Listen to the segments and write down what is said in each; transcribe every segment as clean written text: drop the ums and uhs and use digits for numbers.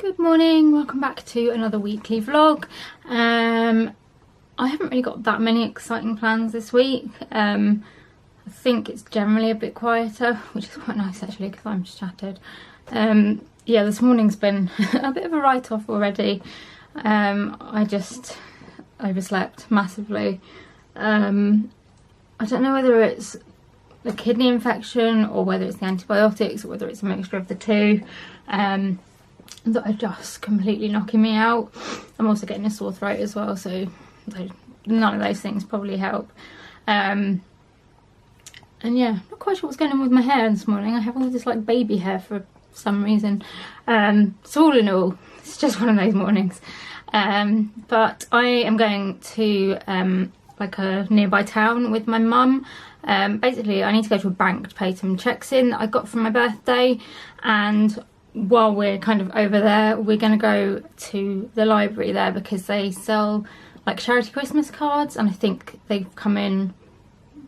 Good morning, welcome back to another weekly vlog. I haven't really got that many exciting plans this week. I think it's generally a bit quieter, which is quite nice actually because I'm just shattered. Yeah, this morning's been a bit of a write-off already. I just overslept massively. I don't know whether it's the kidney infection or whether it's the antibiotics or whether it's a mixture of the two. That are just completely knocking me out. I'm also getting a sore throat as well, so none of those things probably help. And yeah, not quite sure what's going on with my hair this morning. I have all this like baby hair for some reason. So all in all, it's just one of those mornings. But I am going to like a nearby town with my mum. Basically I need to go to a bank to pay some checks in that I got for my birthday, and while we're kind of over there, we're going to go to the library there because they sell like charity Christmas cards, and I think they've come in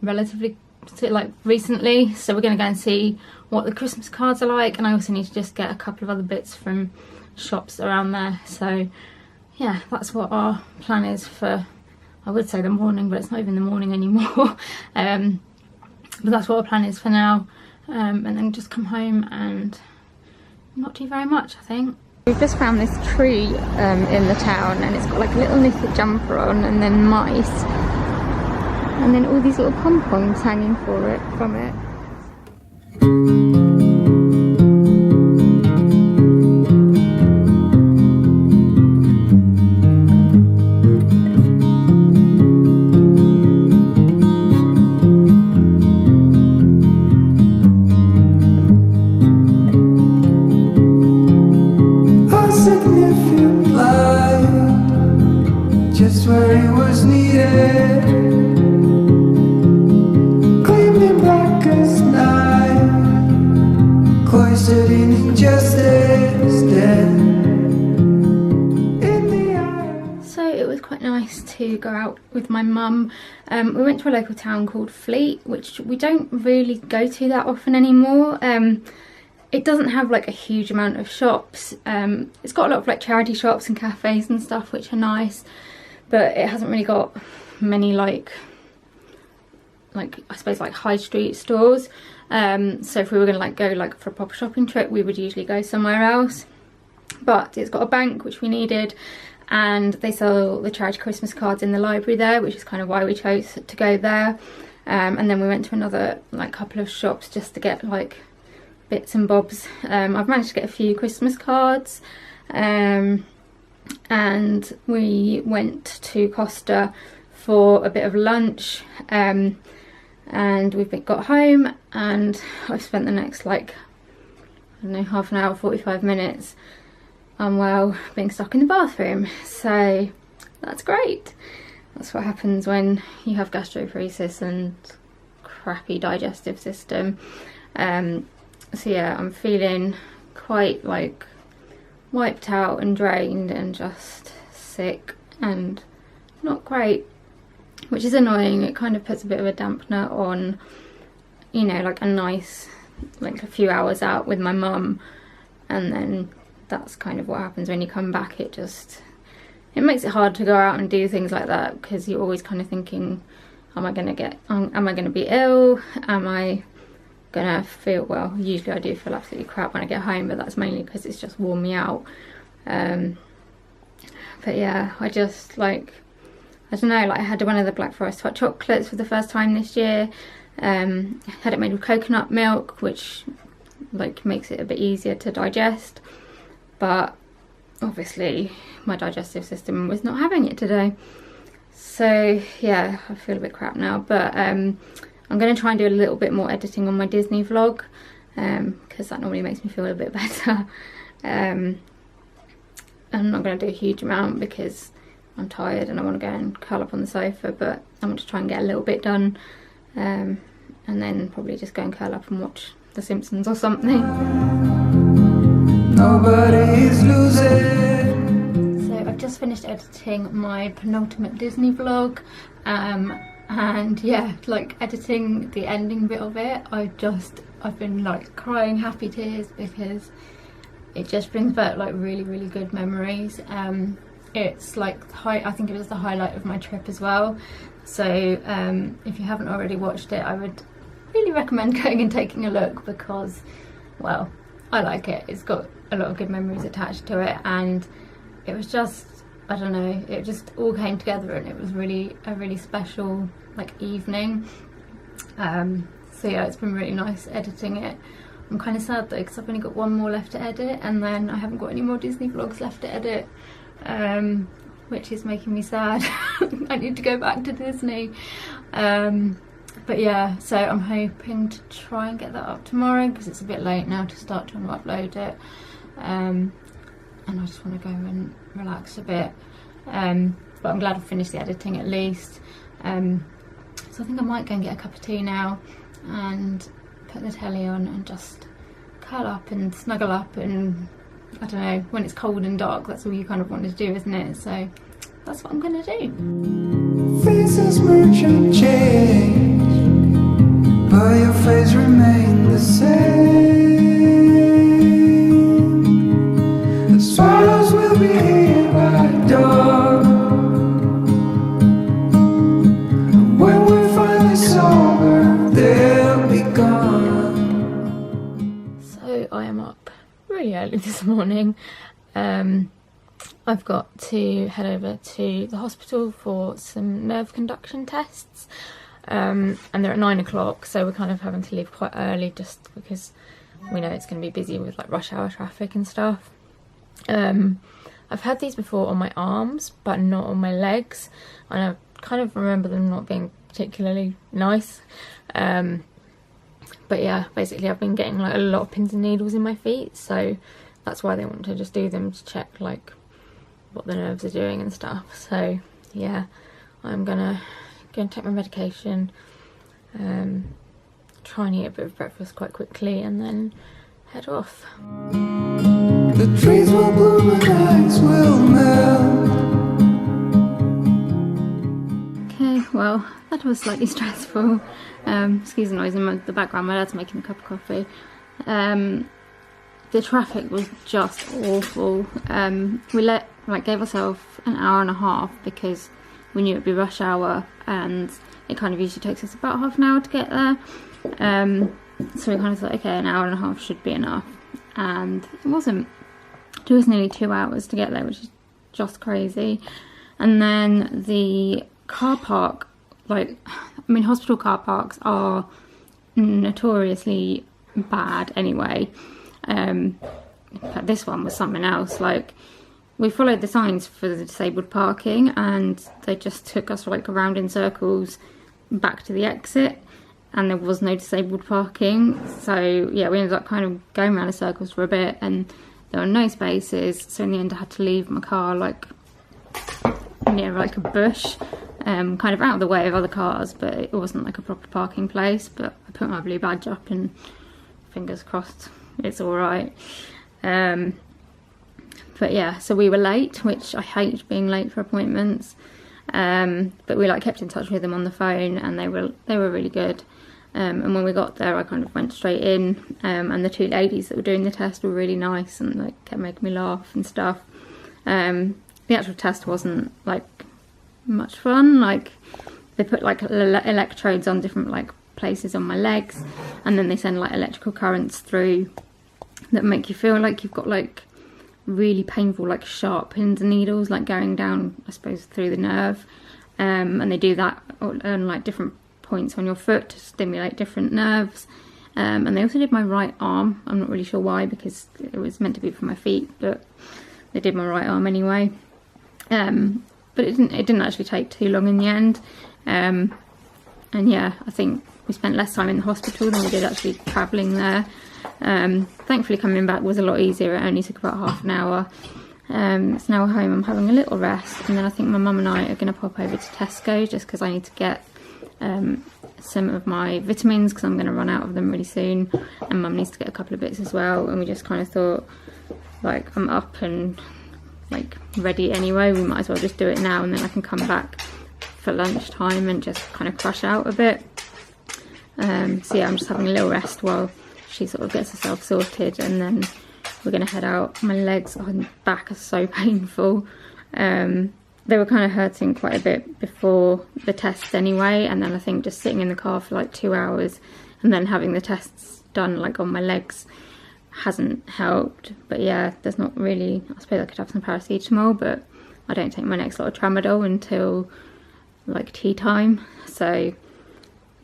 relatively like recently, so we're going to go and see what the Christmas cards are like. And I also need to just get a couple of other bits from shops around there. So yeah, that's what our plan is for, I would say the morning, but it's not even the morning anymore. But that's what our plan is for now, and then just come home and not do very much, I think. We've just found this tree in the town, and it's got like a little knitted jumper on, and then mice, and then all these little pom-poms hanging from it. Just where it was needed, gleaming black as night, cloistered in injustice, dead in the eye. So it was quite nice to go out with my mum. We went to a local town called Fleet, which we don't really go to that often anymore. It doesn't have like a huge amount of shops. It's got a lot of like charity shops and cafes and stuff, which are nice, but it hasn't really got many like I suppose like high street stores. So if we were gonna like go like for a proper shopping trip, we would usually go somewhere else. But it's got a bank, which we needed, and they sell the charity Christmas cards in the library there, which is kind of why we chose to go there. And then we went to another like couple of shops just to get like bits and bobs. I've managed to get a few Christmas cards, and we went to Costa for a bit of lunch, and we've got home, and I've spent the next like, I don't know, half an hour, 45 minutes unwell, being stuck in the bathroom. So that's great. That's what happens when you have gastroparesis and crappy digestive system. So yeah, I'm feeling quite like wiped out and drained and just sick and not great, which is annoying. It kind of puts a bit of a dampener on, you know, like a nice, like a few hours out with my mum, and then that's kind of what happens when you come back. It makes it hard to go out and do things like that because you're always kind of thinking, am I going to be ill? Am I gonna feel, well, usually I do feel absolutely crap when I get home, but that's mainly because it's just worn me out. But yeah, I just like, I don't know, like I had one of the Black Forest hot chocolates for the first time this year. Had it made with coconut milk, which like makes it a bit easier to digest, but obviously my digestive system was not having it today. So yeah, I feel a bit crap now, but I'm going to try and do a little bit more editing on my Disney vlog, because that normally makes me feel a bit better. I'm not going to do a huge amount because I'm tired and I want to go and curl up on the sofa, but I want to try and get a little bit done, and then probably just go and curl up and watch The Simpsons or something. Nobody's losing. So I've just finished editing my penultimate Disney vlog, and yeah, like editing the ending bit of it, I've been like crying happy tears because it just brings back like really good memories. It's like I think it was the highlight of my trip as well. So if you haven't already watched it, I would really recommend going and taking a look, because, well, I like it. It's got a lot of good memories attached to it, and it was just, I don't know, it just all came together, and it was really a really special like evening. So yeah, it's been really nice editing it. I'm kind of sad though, because I've only got one more left to edit, and then I haven't got any more Disney vlogs left to edit, which is making me sad. I need to go back to Disney. But yeah, so I'm hoping to try and get that up tomorrow, because it's a bit late now to start trying to upload it. And I just want to go and relax a bit. But I'm glad I finished the editing at least. So I think I might go and get a cup of tea now and put the telly on and just curl up and snuggle up, and I don't know, when it's cold and dark, that's all you kind of want to do, isn't it? So that's what I'm gonna do. Faces merge and change, but your face remains the same. The swallows will be here by dawn, and when we're finally sober, they'll be gone. So I am up really early this morning. I've got to head over to the hospital for some nerve conduction tests, and they're at 9 o'clock, so we're kind of having to leave quite early just because we know it's going to be busy with like rush hour traffic and stuff. I've had these before on my arms but not on my legs, and I kind of remember them not being particularly nice. But yeah, basically I've been getting like a lot of pins and needles in my feet, so that's why they want to just do them to check like what the nerves are doing and stuff. So yeah, I'm gonna go and take my medication, try and eat a bit of breakfast quite quickly, and then head off. The trees will bloom and ice will melt. Okay, well, that was slightly stressful. Excuse the noise in the background, my dad's making a cup of coffee. The traffic was just awful. We gave ourselves an hour and a half because we knew it'd be rush hour, and it kind of usually takes us about half an hour to get there. So we kind of thought, okay, an hour and a half should be enough, and it wasn't. It took us nearly 2 hours to get there, which is just crazy. And then the car park, hospital car parks are notoriously bad anyway. But this one was something else. Like, we followed the signs for the disabled parking, and they just took us like around in circles back to the exit, and there was no disabled parking. So yeah, we ended up kind of going around in circles for a bit, and there were no spaces. So in the end I had to leave my car like near like a bush, kind of out of the way of other cars, but it wasn't like a proper parking place. But I put my blue badge up, and fingers crossed it's all right. But yeah, so we were late, which I hate being late for appointments. But we like kept in touch with them on the phone, and they were really good. And when we got there, I kind of went straight in, and the two ladies that were doing the test were really nice, and like kept making me laugh and stuff. The actual test wasn't like much fun. Like, they put like electrodes on different like places on my legs, and then they send like electrical currents through that make you feel like you've got like really painful like sharp pins and needles like going down, I suppose, through the nerve. And they do that on like different points on your foot to stimulate different nerves. And they also did my right arm. I'm not really sure why, because it was meant to be for my feet, but they did my right arm anyway. But it didn't actually take too long in the end. And yeah, I think we spent less time in the hospital than we did actually travelling there. Thankfully coming back was a lot easier. It only took about half an hour. So now we're home, I'm having a little rest, and then I think my mum and I are going to pop over to Tesco just because I need to get some of my vitamins, because I'm going to run out of them really soon, and mum needs to get a couple of bits as well. And we just kind of thought, like, I'm up and like ready anyway, we might as well just do it now, and then I can come back for lunchtime and just kind of crash out a bit. So yeah, I'm just having a little rest while she sort of gets herself sorted, and then we're gonna head out. My legs and back are so painful. They were kind of hurting quite a bit before the tests anyway, and then I think just sitting in the car for like 2 hours and then having the tests done like on my legs hasn't helped. But yeah, there's not really, I suppose I could have some paracetamol, but I don't take my next lot of tramadol until like tea time, so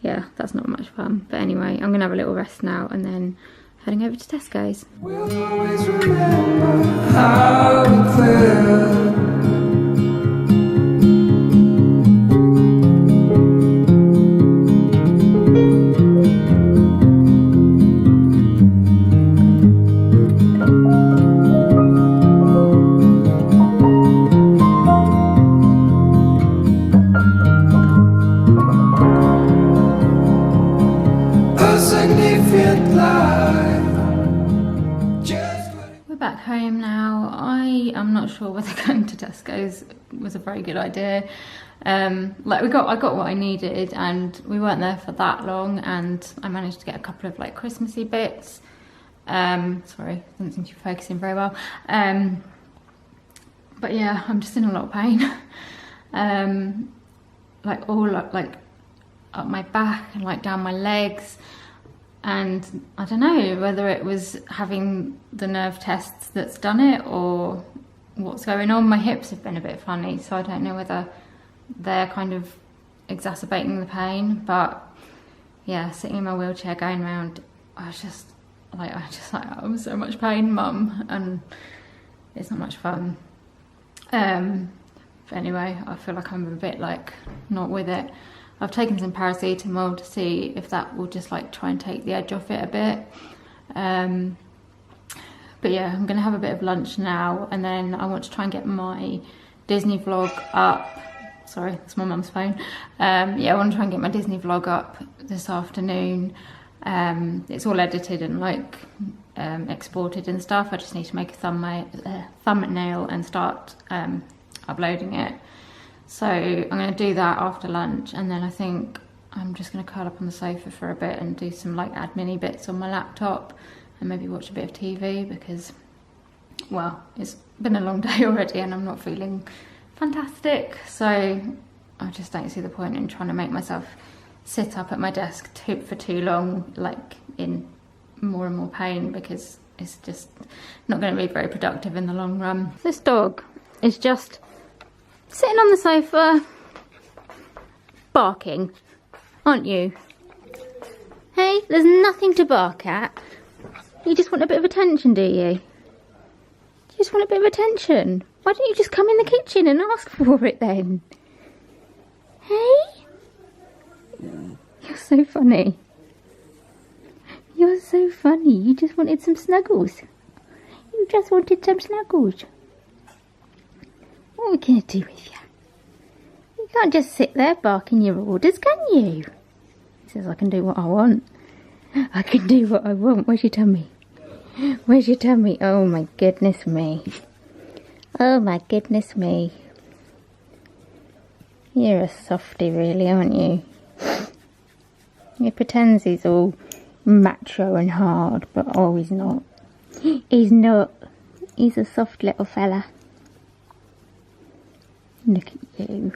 yeah, that's not much fun. But anyway, I'm gonna have a little rest now and then heading over to Tesco's. We'll always remember how it felt. Back home now. I am not sure whether going to Tesco's was a very good idea. Like I got what I needed, and we weren't there for that long, and I managed to get a couple of like Christmassy bits. Sorry, doesn't seem to be focusing very well. But yeah, I'm just in a lot of pain. Like all up, like up my back and like down my legs. And I don't know whether it was having the nerve tests that's done it or what's going on. My hips have been a bit funny, so I don't know whether they're kind of exacerbating the pain. But yeah, sitting in my wheelchair going around, I was I'm so much pain, mum, and it's not much fun. But anyway, I feel like I'm a bit like not with it. I've taken some paracetamol to see if that will just like try and take the edge off it a bit. But yeah, I'm gonna have a bit of lunch now, and then I want to try and get my Disney vlog up. Sorry, that's my mum's phone. Yeah, I want to try and get my Disney vlog up this afternoon. It's all edited and like exported and stuff. I just need to make a thumbnail and start uploading it. So I'm going to do that after lunch, and then I think I'm just going to curl up on the sofa for a bit and do some like admin-y bits on my laptop and maybe watch a bit of TV because, well, it's been a long day already and I'm not feeling fantastic. So I just don't see the point in trying to make myself sit up at my desk for too long, like in more and more pain, because it's just not going to be very productive in the long run. This dog is just sitting on the sofa, barking, aren't you? Hey, there's nothing to bark at. You just want a bit of attention, do you? You just want a bit of attention. Why don't you just come in the kitchen and ask for it then? Hey? You're so funny. You're so funny. You just wanted some snuggles. You just wanted some snuggles. What are we going to do with you? You can't just sit there barking your orders, can you? He says I can do what I want. I can do what I want. Where's your tummy? Where's your tummy? Oh my goodness me. Oh my goodness me. You're a softie really, aren't you? He pretends he's all macho and hard, but oh, he's not. He's not. He's a soft little fella. Look at you.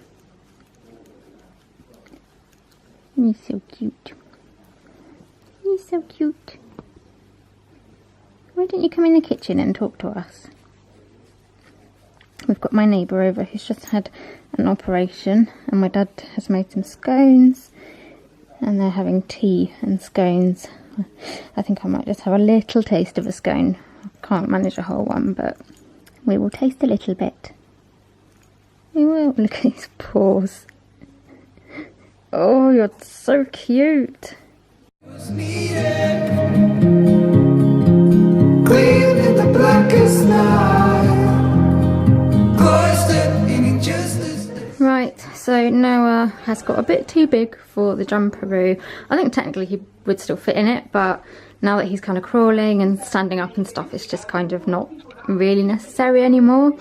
You're so cute. You're so cute. Why don't you come in the kitchen and talk to us? We've got my neighbour over who's just had an operation, and my dad has made some scones and they're having tea and scones. I think I might just have a little taste of a scone. I can't manage a whole one, but we will taste a little bit. We will. Look at his paws. Oh, you're so cute. Right, so Noah has got a bit too big for the jumperoo. I think technically he would still fit in it, but now that he's kind of crawling and standing up and stuff, it's just kind of not really necessary anymore.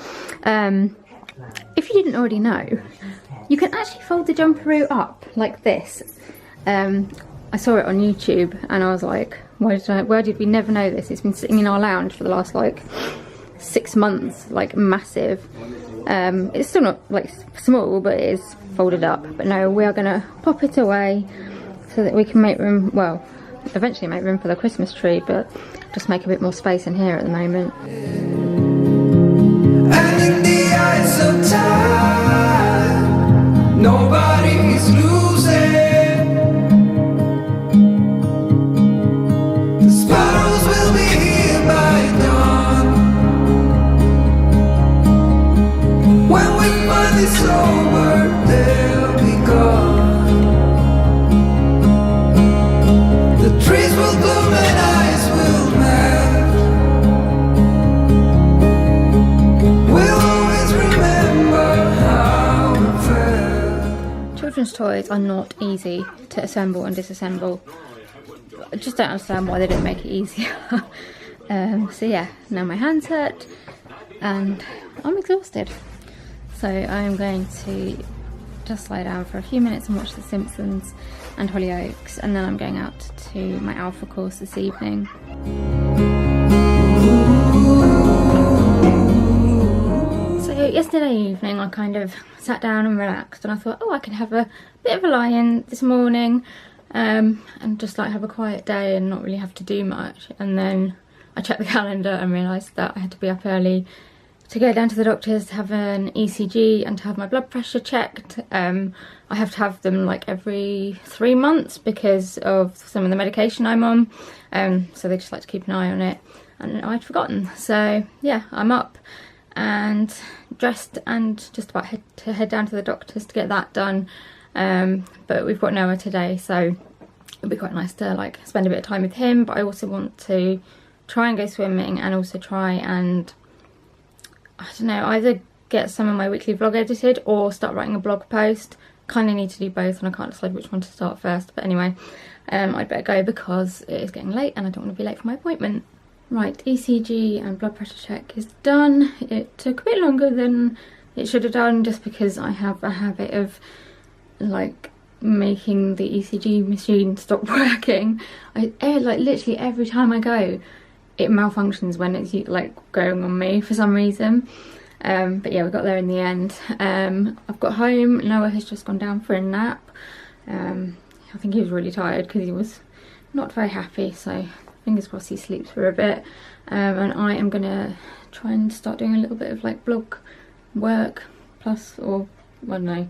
If you didn't already know, you can actually fold the jumperoo up like this. I saw it on YouTube and I was like, where did we never know this? It's been sitting in our lounge for the last like 6 months, like massive. It's still not like small, but it is folded up. But no, we are gonna pop it away so that we can make room, well, eventually make room for the Christmas tree, but just make a bit more space in here at the moment. And in the eyes of time, nobody's losing. The sparrows will be here by dawn. When we finally sober, they'll be gone. The trees will bloom and ice will melt. We'll always remember how it felt. Children's toys are not easy to assemble and disassemble. I just don't understand why they didn't make it easier. So yeah, now my hands hurt and I'm exhausted. So I'm going to just lie down for a few minutes and watch The Simpsons and Hollyoaks, and then I'm going out to my Alpha course this evening. So yesterday evening I kind of sat down and relaxed, and I thought, oh, I can have a bit of a lie-in this morning and just like have a quiet day and not really have to do much. And then I checked the calendar and realised that I had to be up early to go down to the doctor's to have an ECG and to have my blood pressure checked. I have to have them like every 3 months because of some of the medication I'm on, so they just like to keep an eye on it, and I'd forgotten. So yeah, I'm up and dressed and just about to head down to the doctor's to get that done, but we've got Noah today, so it'd be quite nice to like spend a bit of time with him. But I also want to try and go swimming and also try and, I don't know, either get some of my weekly vlog edited or start writing a blog post. Kind of need to do both and I can't decide which one to start first. But anyway, I'd better go because it is getting late and I don't want to be late for my appointment. Right, ECG and blood pressure check is done. It took a bit longer than it should have done just because I have a habit of like making the ECG machine stop working. Like literally every time I go, it malfunctions when it's like going on me for some reason. But yeah, we got there in the end. I've got home. Noah has just gone down for a nap. I think he was really tired because he was not very happy, so fingers crossed he sleeps for a bit. And I am gonna try and start doing a little bit of like blog work plus, or I don't know,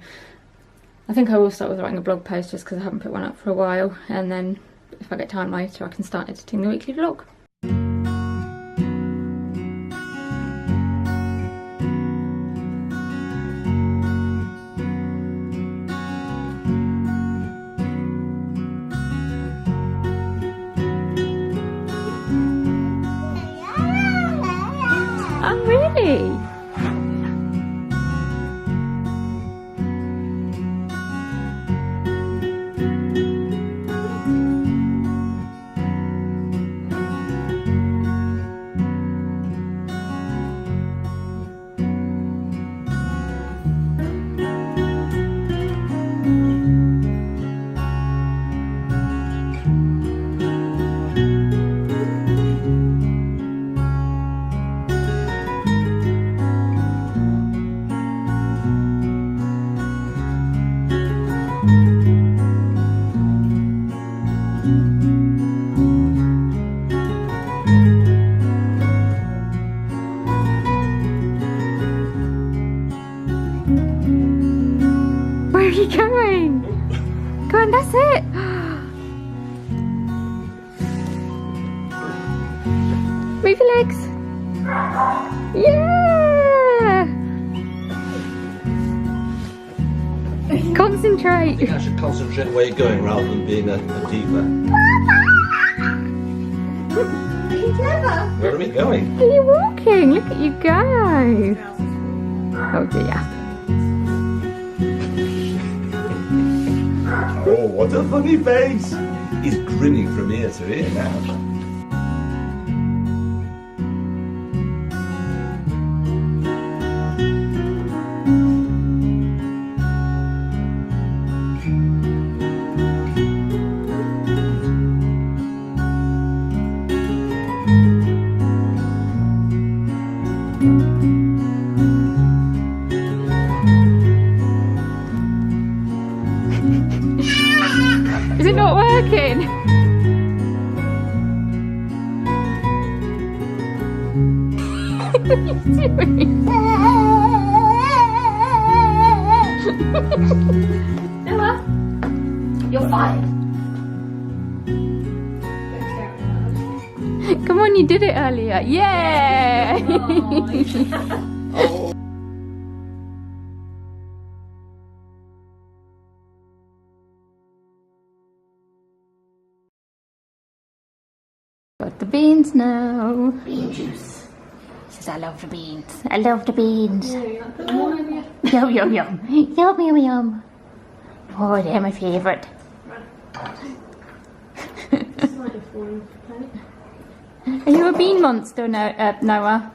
I think I will start with writing a blog post just because I haven't put one up for a while, and then if I get time later I can start editing the weekly vlog. Oh really? Where are you going? Go on, that's it. Move your legs. Yeah. Concentrate. I think I should concentrate where you're going rather than being a diva. Where are we going? Are you walking? Look at you go. Oh dear. Oh, what a funny face! He's grinning from ear to ear now. doing? Noah, you're fired. Come on, you did it earlier. Yeah! Got the beans now. Bean juice. He says, I love the beans. I love the beans. Yum, yum, yum. Yum, yum, yum. Oh, they're my favourite. Are you a bean monster, Noah?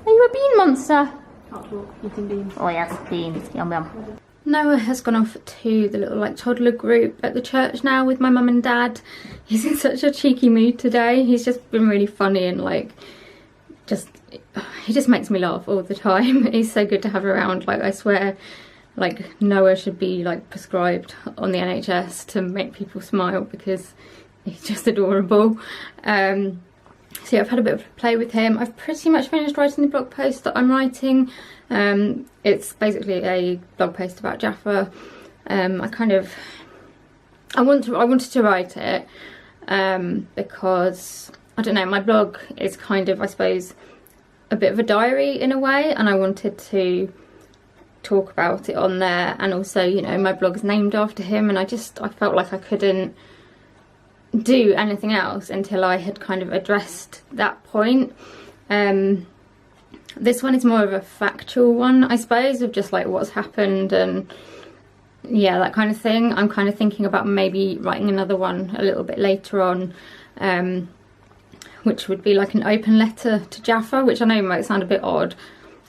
Are you a bean monster? Can't talk, eating beans. Oh yes, beans. Yum yum. Noah has gone off to the little like toddler group at the church now with my mum and dad. He's in such a cheeky mood today. He's just been really funny and like he just makes me laugh all the time. He's so good to have around. Like I swear, like Noah should be like prescribed on the NHS to make people smile because he's just adorable. So yeah, I've had a bit of play with him. I've pretty much finished writing the blog post that I'm writing. It's basically a blog post about Jaffa. I wanted to write it because I don't know, my blog is kind of, I suppose, a bit of a diary in a way, and I wanted to talk about it on there. And also, you know, my blog's named after him, and I felt like I couldn't do anything else until I had kind of addressed that point. This one is more of a factual one, I suppose, of just like what's happened and yeah, that kind of thing. I'm kind of thinking about maybe writing another one a little bit later on, which would be like an open letter to Jaffa, which I know might sound a bit odd,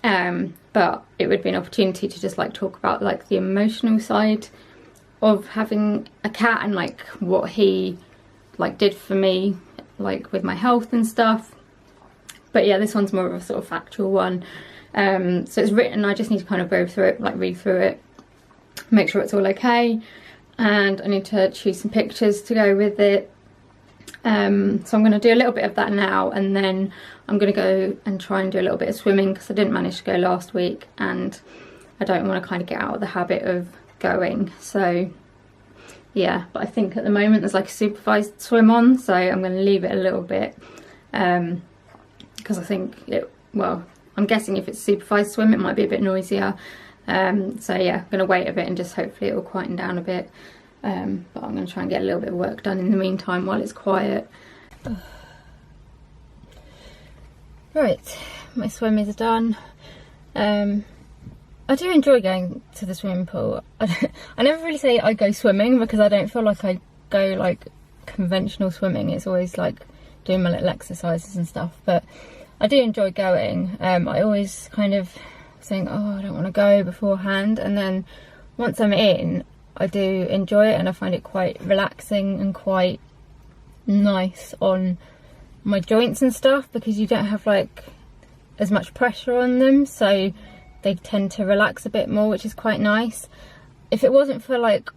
but it would be an opportunity to just like talk about like the emotional side of having a cat and like what he like did for me like with my health and stuff. But yeah, this one's more of a sort of factual one. So it's written, I just need to kind of go through it, like read through it, make sure it's all okay, and I need to choose some pictures to go with it. So I'm going to do a little bit of that now, and then I'm going to go and try and do a little bit of swimming because I didn't manage to go last week and I don't want to kind of get out of the habit of going. So yeah, but I think at the moment there's like a supervised swim on, so I'm going to leave it a little bit because I think well, I'm guessing if it's supervised swim it might be a bit noisier. So yeah, I'm going to wait a bit and just hopefully it will quieten down a bit. But I'm going to try and get a little bit of work done in the meantime while it's quiet. Right, my swim is done. I do enjoy going to the swimming pool. I never really say I go swimming because I don't feel like I go like conventional swimming. It's always like doing my little exercises and stuff, but I do enjoy going. I always kind of think, oh, I don't want to go beforehand, and then once I'm in, I do enjoy it and I find it quite relaxing and quite nice on my joints and stuff because you don't have like as much pressure on them, so they tend to relax a bit more, which is quite nice. If it wasn't for like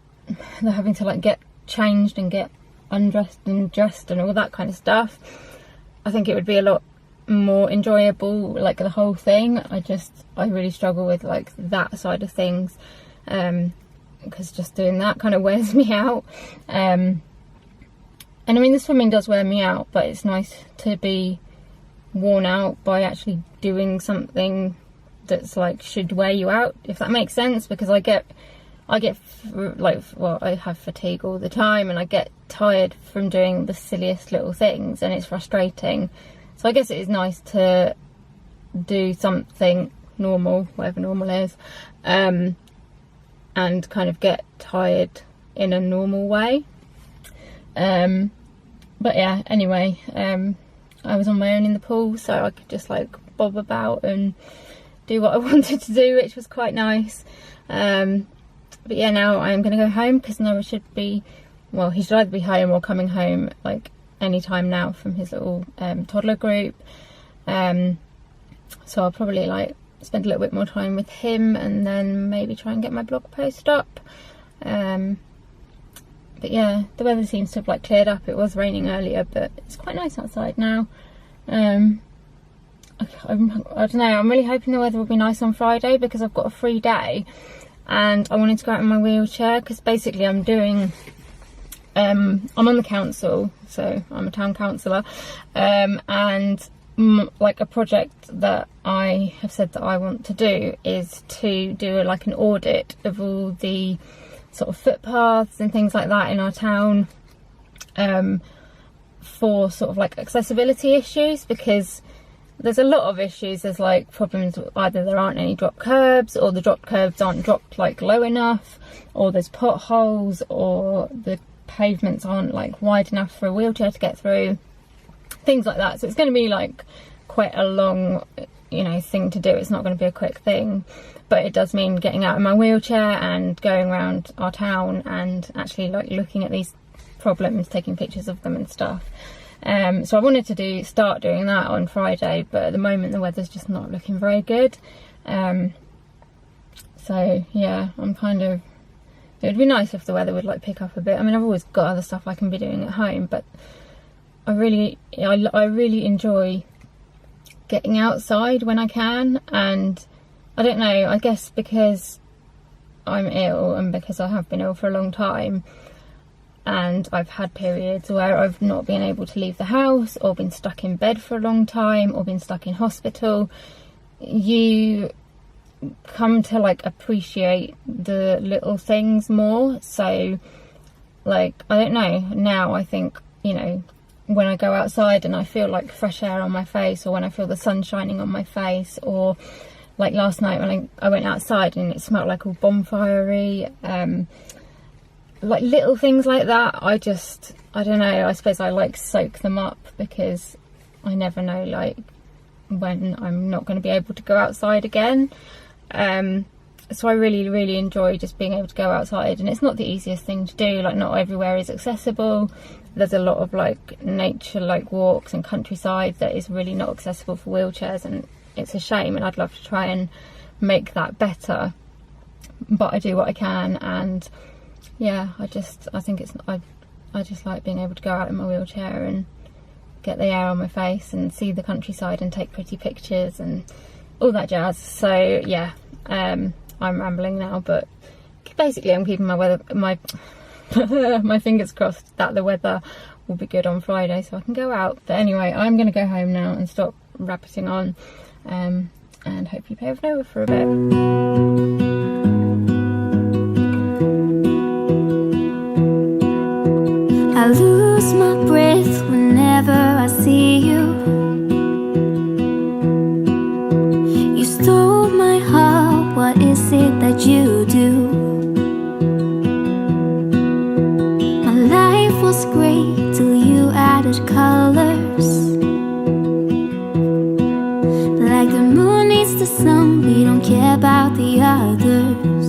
having to like get changed and get undressed and dressed and all that kind of stuff, I think it would be a lot more enjoyable, like the whole thing. I really struggle with like that side of things because just doing that kind of wears me out. And I mean the swimming does wear me out, but it's nice to be worn out by actually doing something that's like should wear you out, if that makes sense, because I get like, well, I have fatigue all the time and I get tired from doing the silliest little things and it's frustrating. So I guess it is nice to do something normal, whatever normal is, and kind of get tired in a normal way. But yeah, anyway, I was on my own in the pool, so I could just like bob about and do what I wanted to do, which was quite nice. But yeah, now I am going to go home because Noah should be, well, he should either be home or coming home like any time now from his little toddler group. So I'll probably like spend a little bit more time with him and then maybe try and get my blog post up. But yeah, the weather seems to have like cleared up. It was raining earlier, but it's quite nice outside now. I don't know, I'm really hoping the weather will be nice on Friday because I've got a free day and I wanted to go out in my wheelchair because basically I'm doing, I'm on the council, so I'm a town councillor, and like a project that I have said that I want to do is to do like an audit of all the sort of footpaths and things like that in our town, for sort of like accessibility issues, because there's a lot of issues. There's like problems, either there aren't any drop curbs, or the drop curbs aren't dropped like low enough, or there's potholes, or the pavements aren't like wide enough for a wheelchair to get through, things like that. So it's going to be like quite a long, you know, thing to do. It's not going to be a quick thing, but it does mean getting out of my wheelchair and going around our town and actually like looking at these problems, taking pictures of them and stuff. So I wanted to start doing that on Friday, but at the moment the weather's just not looking very good. So yeah, I'm kind of, it would be nice if the weather would like pick up a bit. I mean, I've always got other stuff I can be doing at home, but I really enjoy getting outside when I can. And I don't know, I guess because I'm ill and because I have been ill for a long time, and I've had periods where I've not been able to leave the house, or been stuck in bed for a long time, or been stuck in hospital, you come to like appreciate the little things more. So like, I don't know, now I think, you know, when I go outside and I feel like fresh air on my face, or when I feel the sun shining on my face, or like last night when I went outside and it smelled like all bonfire-y, like little things like that, I don't know, I suppose I like soak them up, because I never know like when I'm not going to be able to go outside again. So I really enjoy just being able to go outside, and it's not the easiest thing to do, like not everywhere is accessible. There's a lot of like nature like walks and countryside that is really not accessible for wheelchairs, and it's a shame, and I'd love to try and make that better, but I do what I can. And yeah, I just like being able to go out in my wheelchair and get the air on my face and see the countryside and take pretty pictures and all that jazz. So yeah, I'm rambling now, but basically I'm keeping my fingers crossed that the weather will be good on Friday so I can go out. But anyway, I'm going to go home now and stop rabbiting on, and hopefully pay off Noah for a bit. I lose my breath whenever I see you. You stole my heart, what is it that you do? My life was great till you added colors. Like the moon needs the sun, we don't care about the others.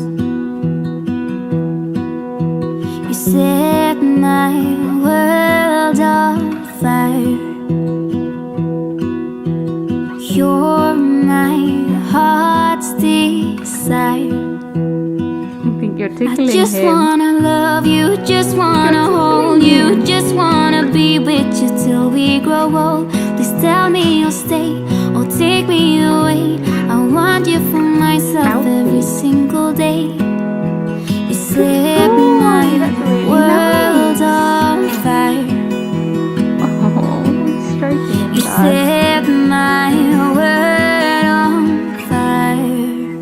You set my world on fire. You're my heart's desire. I think you're tickling I just him. wanna love you, just wanna hold you, just wanna be with you till we grow old. Please tell me you'll stay or take me away. I want you for myself every single day. You set my world on fire. Oh, stroking You set my world on fire.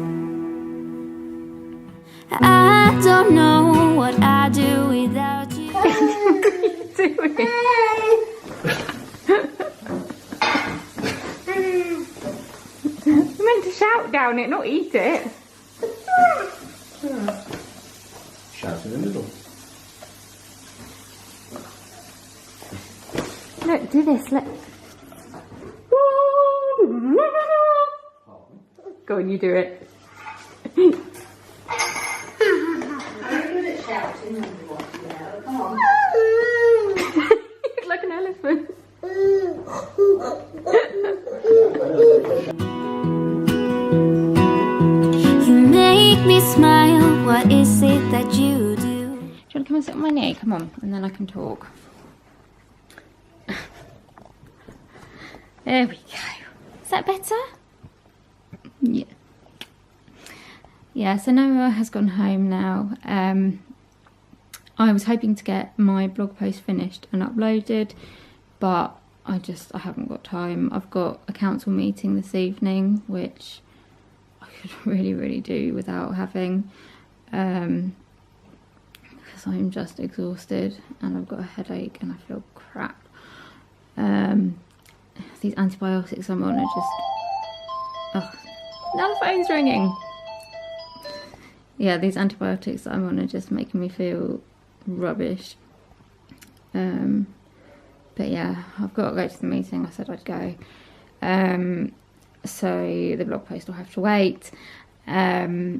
I don't know what I'd do without you. What are you doing? You're meant to shout down it, not eat it. Shout in the middle. Look, do this, look. Go on, you do it. I'm good at shouting when you want to yell. Come on. You look like an elephant. You make me smile, what is it that you do? Do you want to come and sit on my knee? Come on, and then I can talk. There we go. that better? Yeah. Yeah, so Noah has gone home now. I was hoping to get my blog post finished and uploaded, but I haven't got time. I've got a council meeting this evening, which I could really do without having, because I'm just exhausted and I've got a headache and I feel crap. These antibiotics I'm on are just... Oh, now the phone's ringing. Yeah, these antibiotics that I'm on are just making me feel rubbish. But yeah, I've got to go to the meeting. I said I'd go. So the blog post will have to wait. Yeah,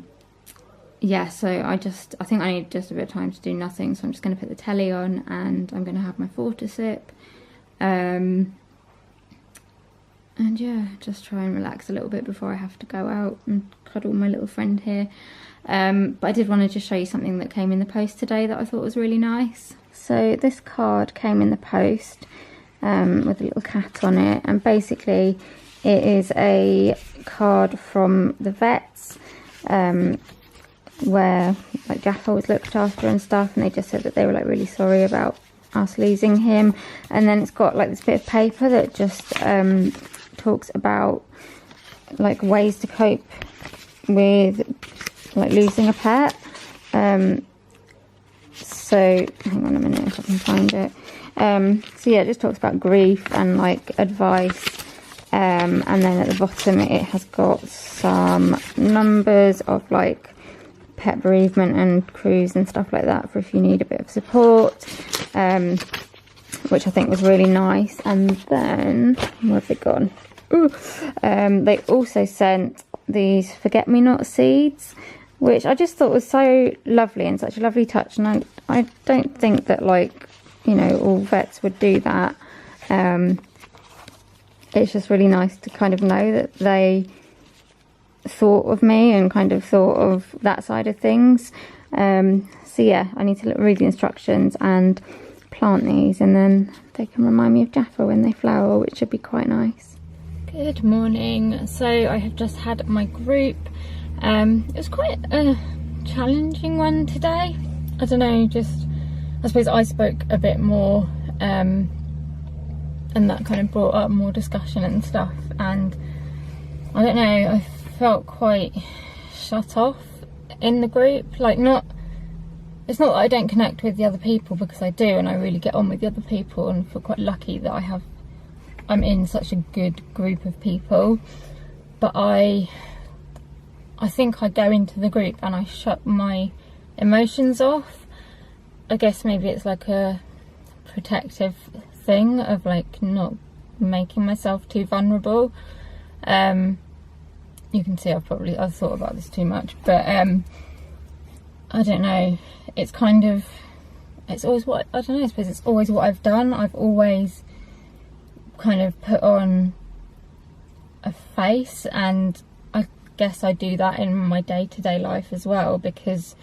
so I think I need just a bit of time to do nothing. So I'm just going to put the telly on and I'm going to have my Fortisip. And yeah, just try and relax a little bit before I have to go out and cuddle my little friend here. But I did want to just show you something that came in the post today that I thought was really nice. So this card came in the post with a little cat on it, and basically it is a card from the vets where like Jaffa was looked after and stuff, and they just said that they were like really sorry about us losing him. And then it's got like this bit of paper that just talks about like ways to cope with like losing a pet. So hang on a minute if I can find it. So yeah, it just talks about grief and like advice, and then at the bottom it has got some numbers of like pet bereavement and crews and stuff like that for if you need a bit of support, which I think was really nice. And then where have they gone? They also sent these forget-me-not seeds, which I just thought was so lovely and such a lovely touch. And I don't think that, like, you know, all vets would do that. It's just really nice to kind of know that they thought of me and kind of thought of that side of things. So yeah, I need to read the instructions and plant these, and then they can remind me of Jaffa when they flower, which should be quite nice. Good morning. So I have just had my group. It was quite a challenging one today. I don't know, just I suppose I spoke a bit more, and that kind of brought up more discussion and stuff, and I don't know, I felt quite shut off in the group. Like, it's not that I don't connect with the other people, because I do, and I really get on with the other people and feel quite lucky that I'm in such a good group of people. But I think I go into the group and I shut my emotions off. I guess maybe it's like a protective thing of like not making myself too vulnerable. You can see I've thought about this too much, but I don't know, it's always what, I don't know, I suppose it's always what I've done. I've always kind of put on a face, and I guess I do that in my day-to-day life as well, because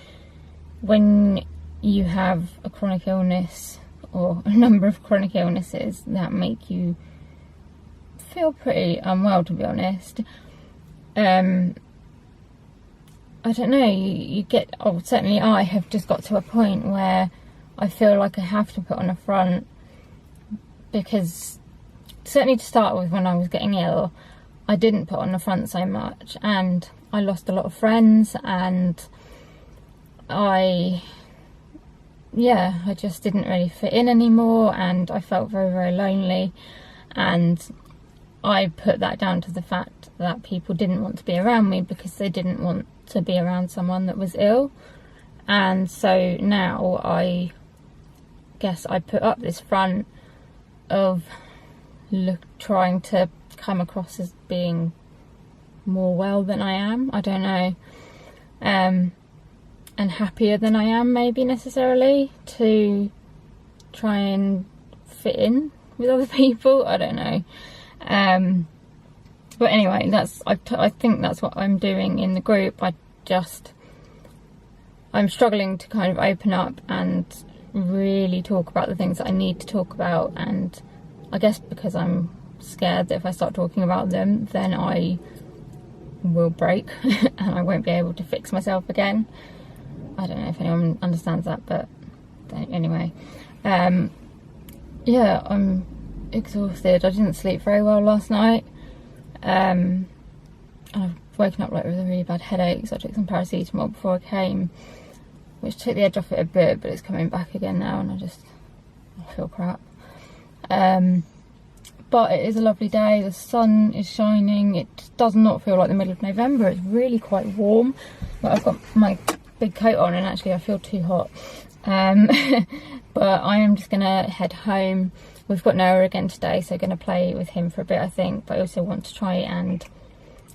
when you have a chronic illness or a number of chronic illnesses that make you feel pretty unwell, to be honest, I don't know, you get, certainly I have just got to a point where I feel like I have to put on a front, because certainly to start with, when I was getting ill, I didn't put on the front so much, and I lost a lot of friends, and I just didn't really fit in anymore, and I felt very lonely, and I put that down to the fact that people didn't want to be around me because they didn't want to be around someone that was ill. And so now I guess I put up this front of trying to come across as being more well than I am, I don't know, and happier than I am, maybe, necessarily, to try and fit in with other people, I don't know. But anyway, I think that's what I'm doing in the group. I'm struggling to kind of open up and really talk about the things that I need to talk about, and I guess because I'm scared that if I start talking about them, then I will break and I won't be able to fix myself again. I don't know if anyone understands that, but anyway. Yeah, I'm exhausted. I didn't sleep very well last night. I've woken up like with a really bad headache, so I took some paracetamol before I came, which took the edge off it a bit, but it's coming back again now, and I feel crap. But it is a lovely day. The sun is shining. It does not feel like the middle of November. It's really quite warm. But I've got my big coat on, and actually I feel too hot. But I am just gonna head home. We've got Noah again today, so gonna play with him for a bit, I think. But I also want to try and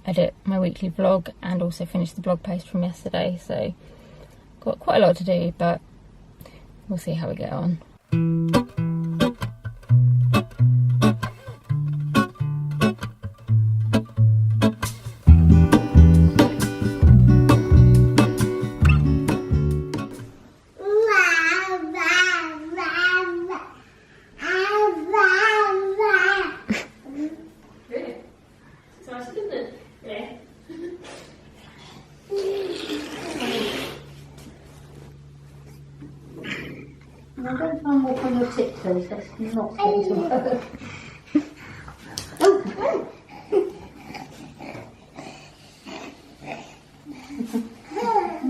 edit my weekly vlog and also finish the blog post from yesterday. So got quite a lot to do, but we'll see how we get on. I don't try and walk on your tiptoes, that's not going to work. Oh.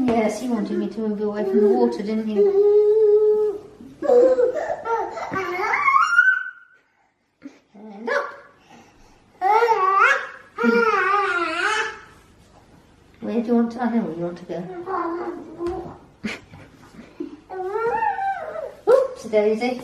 Yes, you wanted me to move away from the water, didn't you? And up. Where do you want to? I know where you want to go. Oops, Daisy.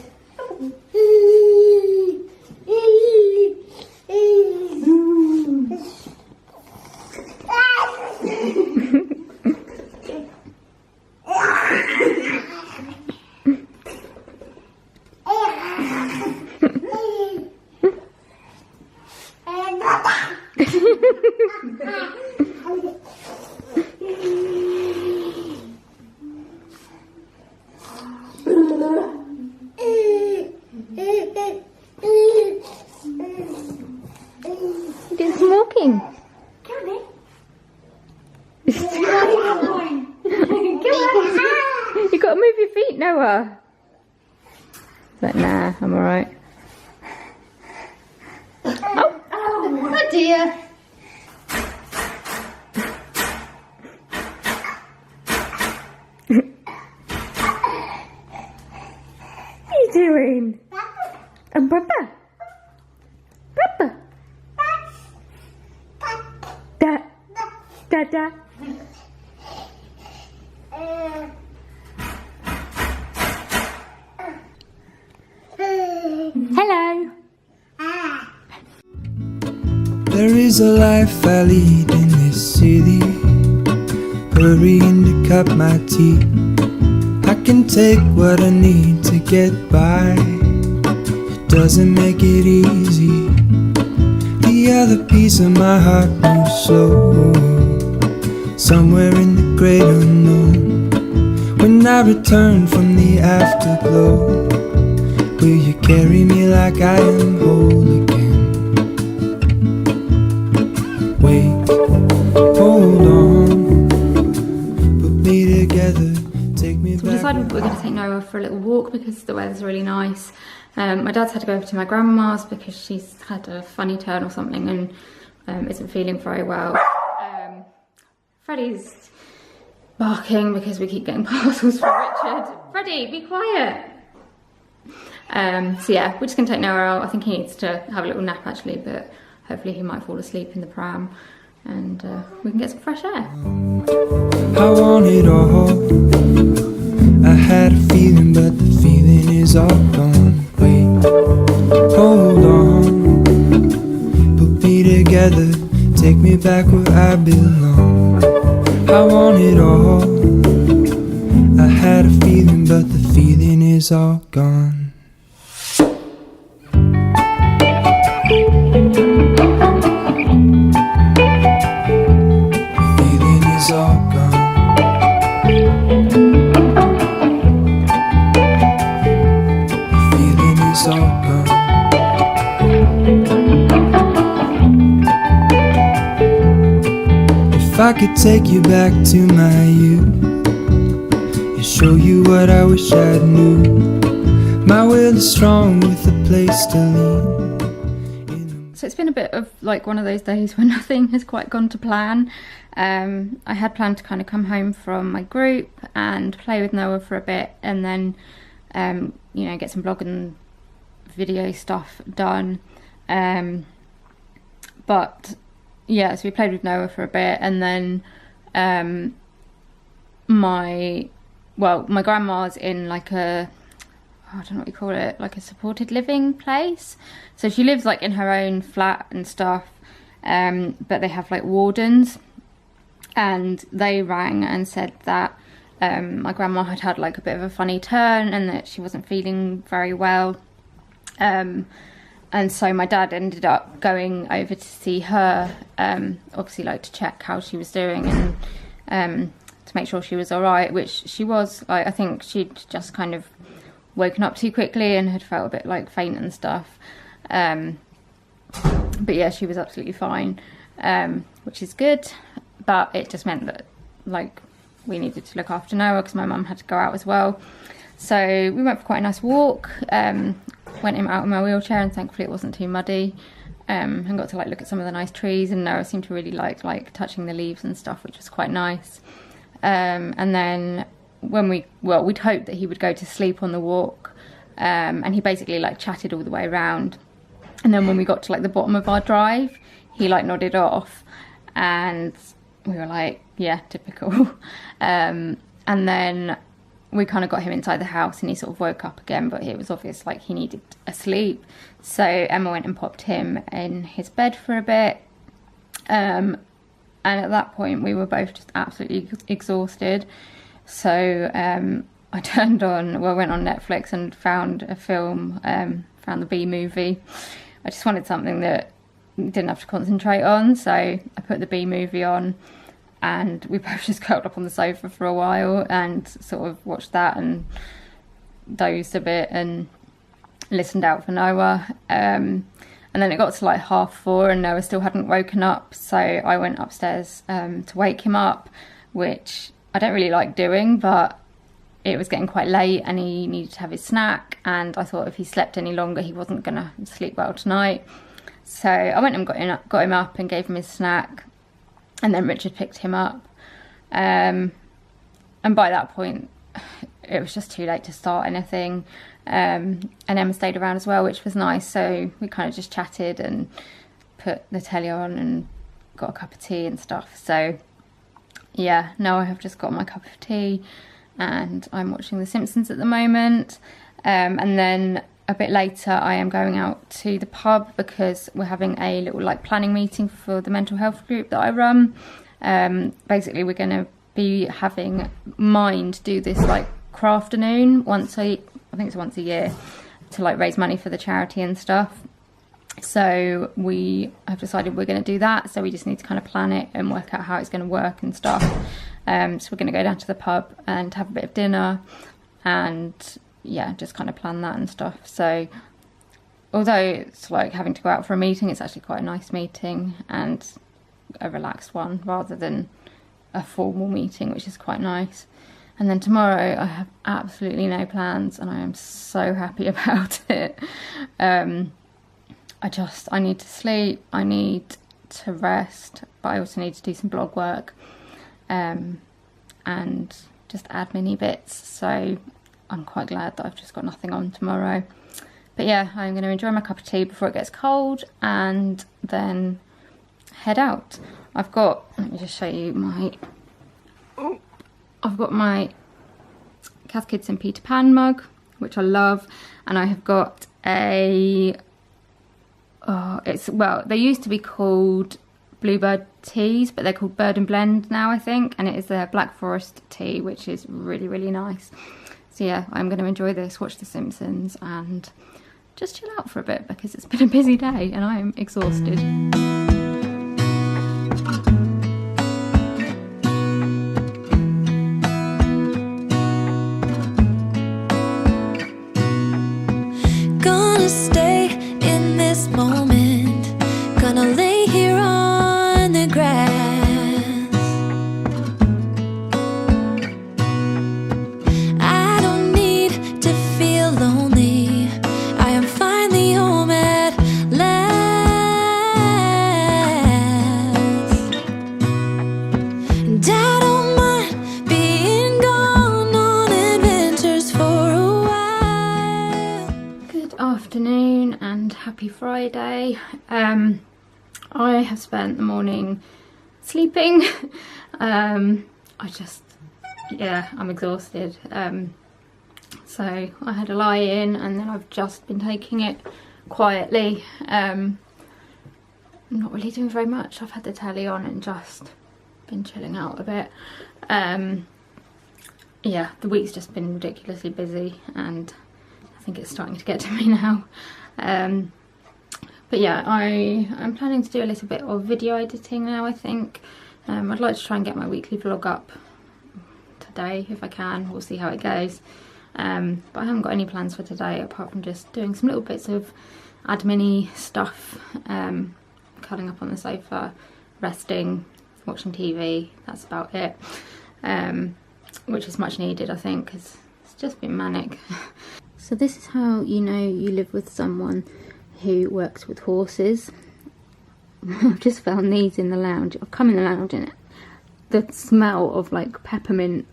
Doing some walking. Come on. You gotta move your feet, Noah. But nah, I'm alright. Oh dear. What are you doing? And Papa? Papa? Da. Da da. Hello. There is a life I lead in this city, hurrying to cut my teeth. I can take what I need to get by. It doesn't make it easy. The other piece of my heart moves slow, somewhere in the great unknown. When I return from the afterglow, will you carry me like I am whole again? Wait, hold on, put me together, take me So we back. decided we're going to take Noah for a little walk because the weather's really nice. My dad's had to go over to my grandma's because she's had a funny turn or something and isn't feeling very well. Freddie's barking because we keep getting parcels for Richard. Freddie, be quiet! So yeah, we're just going to take Noah out. I think he needs to have a little nap actually, but hopefully he might fall asleep in the pram and we can get some fresh air. I want it all. I had a feeling, but the feeling is all gone. Wait, hold on, put me together, take me back where I belong. I want it all. I had a feeling, but the feeling is all gone. Feeling is all gone. Feeling is all gone. I could take you back to my youth and show you what I wish I knew. My will is strong with a place to lean. So it's been a bit of like one of those days where nothing has quite gone to plan. I had planned to kind of come home from my group and play with Noah for a bit, and then you know, get some blog and video stuff done. But yeah, so we played with Noah for a bit, and then my grandma's in like a, I don't know what you call it, like a supported living place. So she lives like in her own flat and stuff, but they have like wardens, and they rang and said that my grandma had had like a bit of a funny turn and that she wasn't feeling very well. And so my dad ended up going over to see her, obviously like to check how she was doing and to make sure she was all right, which she was. Like, I think she'd just kind of woken up too quickly and had felt a bit like faint and stuff. But yeah, she was absolutely fine, which is good. But it just meant that like we needed to look after Noah because my mum had to go out as well. So we went for quite a nice walk. Went him out in my wheelchair, and thankfully it wasn't too muddy, and got to like look at some of the nice trees, and Noah seemed to really like touching the leaves and stuff, which was quite nice. And then when we'd hoped that he would go to sleep on the walk, and he basically like chatted all the way around, and then when we got to like the bottom of our drive, he like nodded off, and we were like, yeah, typical. And then we kind of got him inside the house, and he sort of woke up again, but it was obvious like he needed a sleep. So Emma went and popped him in his bed for a bit. And at that point we were both just absolutely exhausted. So I went on Netflix and found a film, found the Bee Movie. I just wanted something that didn't have to concentrate on, so I put the Bee Movie on, and we both just curled up on the sofa for a while and sort of watched that and dozed a bit and listened out for Noah. And then it got to like 4:30 and Noah still hadn't woken up, so I went upstairs to wake him up, which I don't really like doing, but it was getting quite late and he needed to have his snack, and I thought if he slept any longer he wasn't gonna sleep well tonight. So I went and got him up and gave him his snack. And then Richard picked him up, and by that point it was just too late to start anything. And Emma stayed around as well, which was nice, so we kind of just chatted and put the telly on and got a cup of tea and stuff. So yeah, now I have just got my cup of tea and I'm watching The Simpsons at the moment. And then a bit later I am going out to the pub because we're having a little like planning meeting for the mental health group that I run. Basically we're going to be having Mind do this like crafternoon once a year to like raise money for the charity and stuff. So we have decided we're going to do that, so we just need to kind of plan it and work out how it's going to work and stuff. So we're going to go down to the pub and have a bit of dinner and yeah, just kind of plan that and stuff. So although it's like having to go out for a meeting, it's actually quite a nice meeting and a relaxed one rather than a formal meeting, which is quite nice. And then tomorrow I have absolutely no plans and I am so happy about it. I need to sleep, I need to rest, but I also need to do some blog work and just admin-y bits. So I'm quite glad that I've just got nothing on tomorrow. But yeah, I'm going to enjoy my cup of tea before it gets cold and then head out. Let me just show you I've got my Cath Kids and Peter Pan mug, which I love, and I have got they used to be called Bluebird teas, but they're called Bird and Blend now, I think, and it is their Black Forest tea, which is really, really nice. So yeah, I'm going to enjoy this, watch The Simpsons, and just chill out for a bit because it's been a busy day and I am exhausted. Gonna stay in this moment, gonna lay here on the grass. Friday. I have spent the morning sleeping. I'm exhausted. So I had a lie in and then I've just been taking it quietly. I'm not really doing very much. I've had the telly on and just been chilling out a bit. Yeah, the week's just been ridiculously busy and I think it's starting to get to me now. But yeah, I'm planning to do a little bit of video editing now, I think. I'd like to try and get my weekly vlog up today if I can. We'll see how it goes. But I haven't got any plans for today apart from just doing some little bits of admin-y stuff. Curling up on the sofa, resting, watching TV, that's about it. Which is much needed, I think, because it's just been manic. So this is how you know you live with someone who works with horses. I've just found these in the lounge. I've come in the lounge and the smell of like peppermint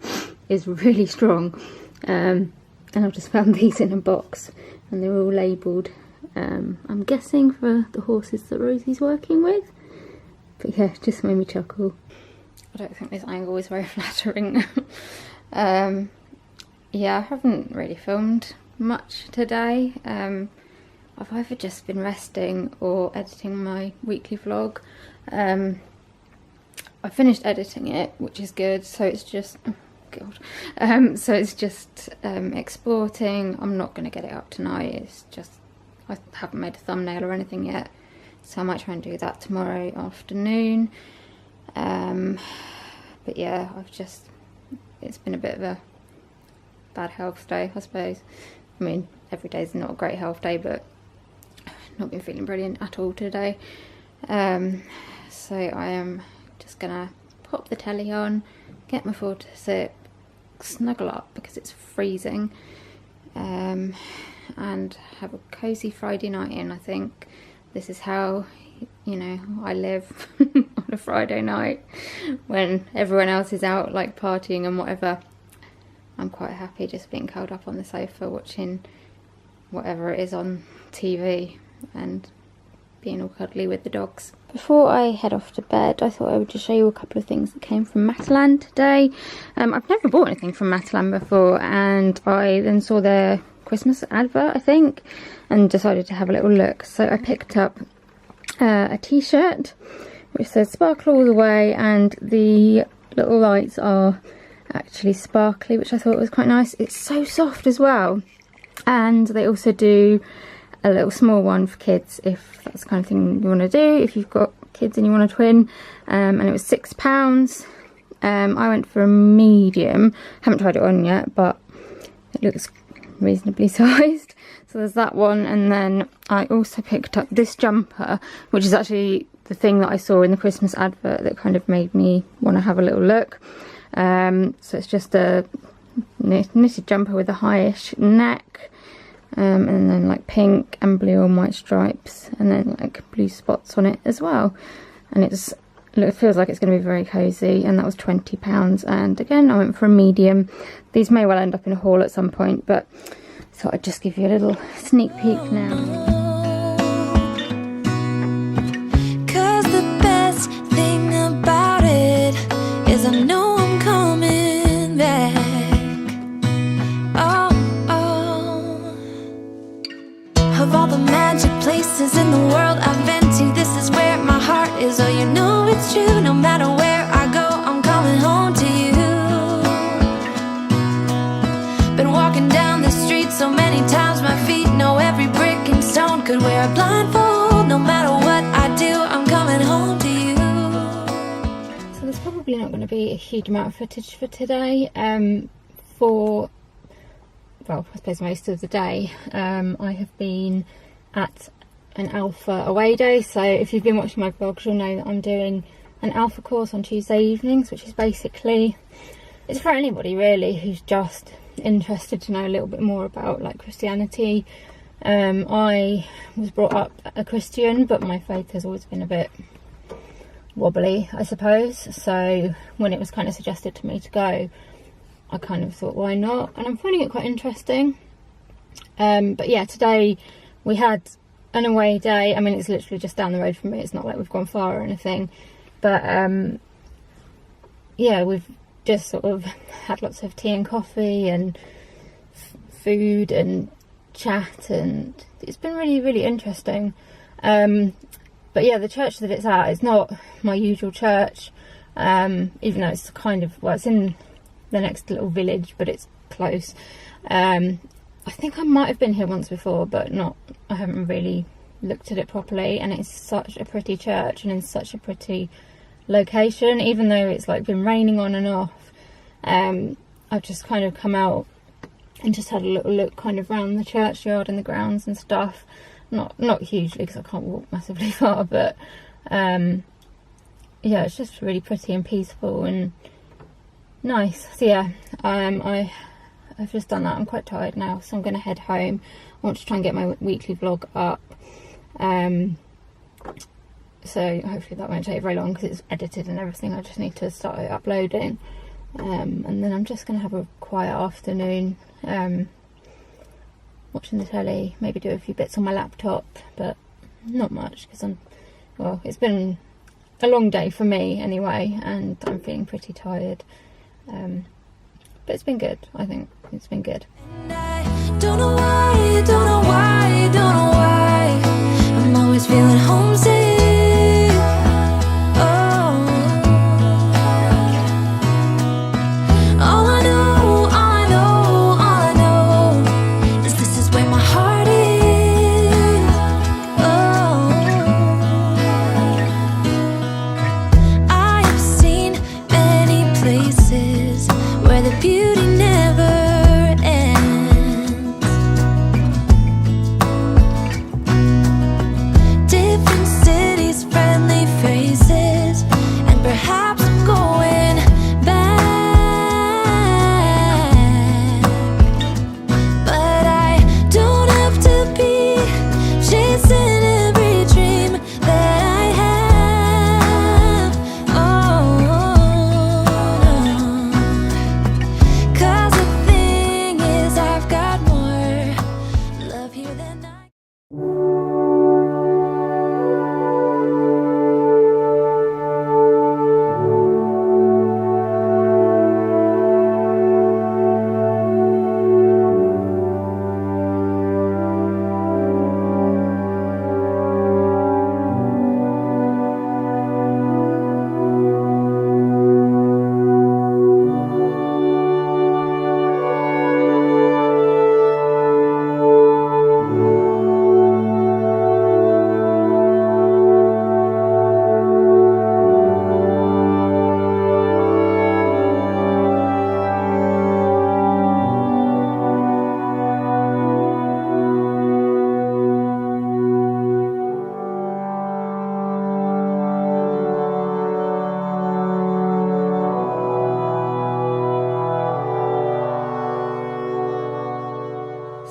is really strong. And I've just found these in a box and they're all labelled. I'm guessing for the horses that Rosie's working with. But yeah, it just made me chuckle. I don't think this angle is very flattering. Yeah, I haven't really filmed much today. I've either just been resting or editing my weekly vlog. I finished editing it, which is good, so it's just... oh God. So it's just exporting. I'm not going to get it up tonight. It's just... I haven't made a thumbnail or anything yet, so I might try and do that tomorrow afternoon. But yeah, it's been a bit of a bad health day, I suppose. I mean, every day's not a great health day, but I've not been feeling brilliant at all today. So I am just gonna pop the telly on, get my food to sip, snuggle up because it's freezing, and have a cozy Friday night in. I think this is how, you know, I live on a Friday night when everyone else is out like partying and whatever. I'm quite happy just being curled up on the sofa watching whatever it is on TV and being all cuddly with the dogs. Before I head off to bed, I thought I would just show you a couple of things that came from Matalan today. I've never bought anything from Matalan before, and I then saw their Christmas advert, I think, and decided to have a little look. So I picked up a t-shirt which says sparkle all the way, and the little lights are actually sparkly, which I thought was quite nice. It's so soft as well, and they also do a little small one for kids if that's the kind of thing you want to do, if you've got kids and you want to twin. And it was £6. I went for a medium. Haven't tried it on yet, but it looks reasonably sized. So there's that one, and then I also picked up this jumper, which is actually the thing that I saw in the Christmas advert that kind of made me want to have a little look. So it's just a knitted jumper with a highish neck, and then like pink and blue and white stripes, and then like blue spots on it as well. And it feels like it's going to be very cozy, and that was £20. And again, I went for a medium. These may well end up in a haul at some point, but I thought I'd just give you a little sneak peek now. 'Cause the best thing about it is I know I'm coming back. Of all the magic places in the world I've been to, this is where my heart is. Oh, you know it's true. No matter where I go, I'm coming home to you. Been walking down the street so many times, my feet know every brick and stone. Could wear a blindfold. No matter what I do, I'm coming home to you. So there's probably not going to be a huge amount of footage for today. Well, I suppose most of the day. I have been at an alpha away day, so if you've been watching my vlogs you'll know that I'm doing an alpha course on Tuesday evenings, which is basically, it's for anybody really who's just interested to know a little bit more about like Christianity. I was brought up a Christian, but my faith has always been a bit wobbly, I suppose, so when it was kind of suggested to me to go, I kind of thought, why not? And I'm finding it quite interesting. But yeah, today we had an away day. I mean, it's literally just down the road from me, it's not like we've gone far or anything, but yeah, we've just sort of had lots of tea and coffee and food and chat, and it's been really, really interesting. But yeah, the church that it's at is not my usual church, even though it's kind of, well, it's in the next little village, but it's close. I think I might have been here once before, but I haven't really looked at it properly, and it's such a pretty church and in such a pretty location, even though it's like been raining on and off. I've just kind of come out and just had a little look kind of around the churchyard and the grounds and stuff. Not hugely, because I can't walk massively far, but yeah, it's just really pretty and peaceful and nice. So yeah, I've just done that. I'm quite tired now, so I'm going to head home. I want to try and get my weekly vlog up, so hopefully that won't take very long because it's edited and everything. I just need to start it uploading, and then I'm just going to have a quiet afternoon, watching the telly, maybe do a few bits on my laptop, but not much because well, it's been a long day for me anyway, and I'm feeling pretty tired, but it's been good. I think it's been good. And I don't know why, don't know why, don't know why I'm always feeling homesick. Oh, all I know, all I know, all I know is this is where my heart is. Oh, I have seen many places where the beauty never ends. Different cities, friendly faces, and perhaps I'm going back. But I don't have to be chasing every dream that I have. Oh, no. 'Cause the thing is, I've got more love here than I.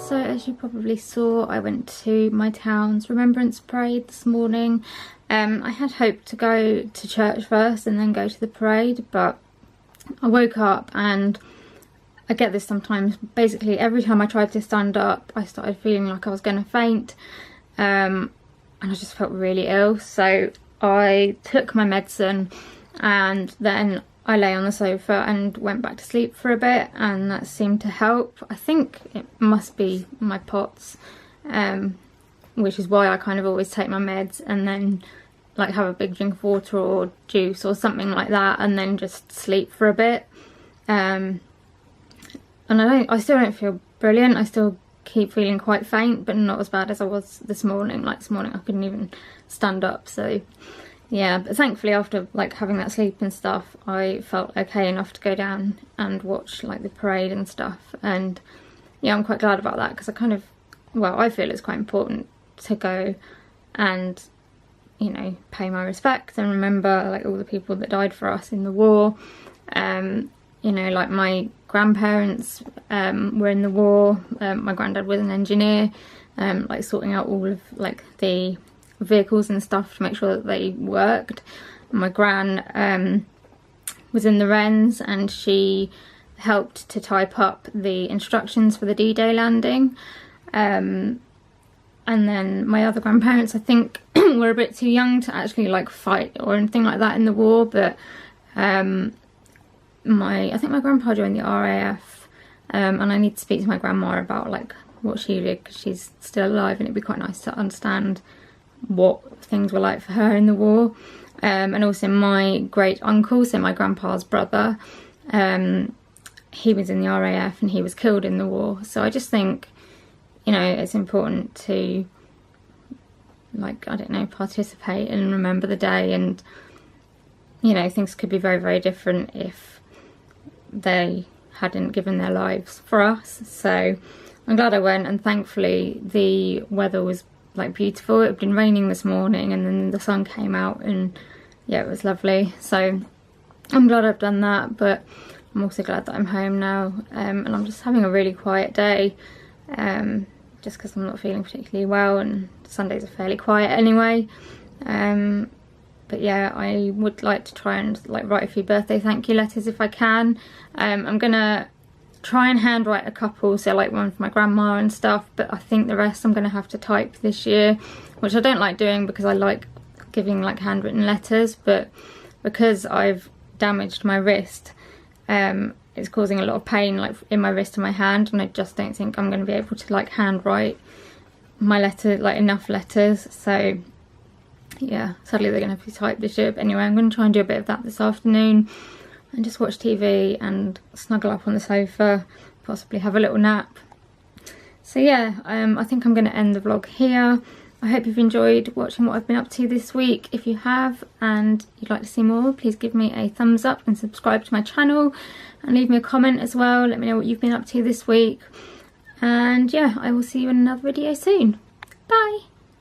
So as you probably saw, I went to my town's Remembrance Parade this morning. I had hoped to go to church first and then go to the parade, but I woke up and I get this sometimes. Basically every time I tried to stand up, I started feeling like I was going to faint, and I just felt really ill. So I took my medicine and then I lay on the sofa and went back to sleep for a bit, and that seemed to help. I think it must be my POTS, which is why I kind of always take my meds and then like have a big drink of water or juice or something like that, and then just sleep for a bit. And I still don't feel brilliant. I still keep feeling quite faint, but not as bad as I was this morning. Like this morning I couldn't even stand up. So yeah, but thankfully after like having that sleep and stuff, I felt okay enough to go down and watch like the parade and stuff. And yeah, I'm quite glad about that, because I kind of, well, I feel it's quite important to go and, you know, pay my respects and remember like all the people that died for us in the war. You know, like my grandparents were in the war. My granddad was an engineer, like sorting out all of like the vehicles and stuff to make sure that they worked. My gran was in the Wrens, and she helped to type up the instructions for the D-Day landing. and then my other grandparents, I think, were a bit too young to actually like fight or anything like that in the war, but I think my grandpa joined the RAF, and I need to speak to my grandma about like what she did, because she's still alive, and it'd be quite nice to understand what things were like for her in the war. And also my great uncle, so my grandpa's brother, he was in the RAF and he was killed in the war. So I just think, you know, it's important to, like, I don't know, participate and remember the day. And, you know, things could be very, very different if they hadn't given their lives for us. So I'm glad I went, and thankfully the weather was like beautiful. It had been raining this morning and then the sun came out, and yeah, it was lovely. So I'm glad I've done that, but I'm also glad that I'm home now, and I'm just having a really quiet day, just because I'm not feeling particularly well, and Sundays are fairly quiet anyway. But yeah, I would like to try and like write a few birthday thank you letters if I can. I'm gonna try and handwrite a couple, so like one for my grandma and stuff, but I think the rest I'm gonna have to type this year, which I don't like doing because I like giving like handwritten letters, but because I've damaged my wrist, it's causing a lot of pain like in my wrist and my hand, and I just don't think I'm going to be able to like handwrite my letter, like enough letters. So yeah, sadly they're going to have to be typed this year, but anyway, I'm going to try and do a bit of that this afternoon and just watch TV and snuggle up on the sofa, possibly have a little nap. So yeah, I think I'm going to end the vlog here. I hope you've enjoyed watching what I've been up to this week. If you have and you'd like to see more, please give me a thumbs up and subscribe to my channel, and leave me a comment as well. Let me know what you've been up to this week, and yeah, I will see you in another video soon. Bye!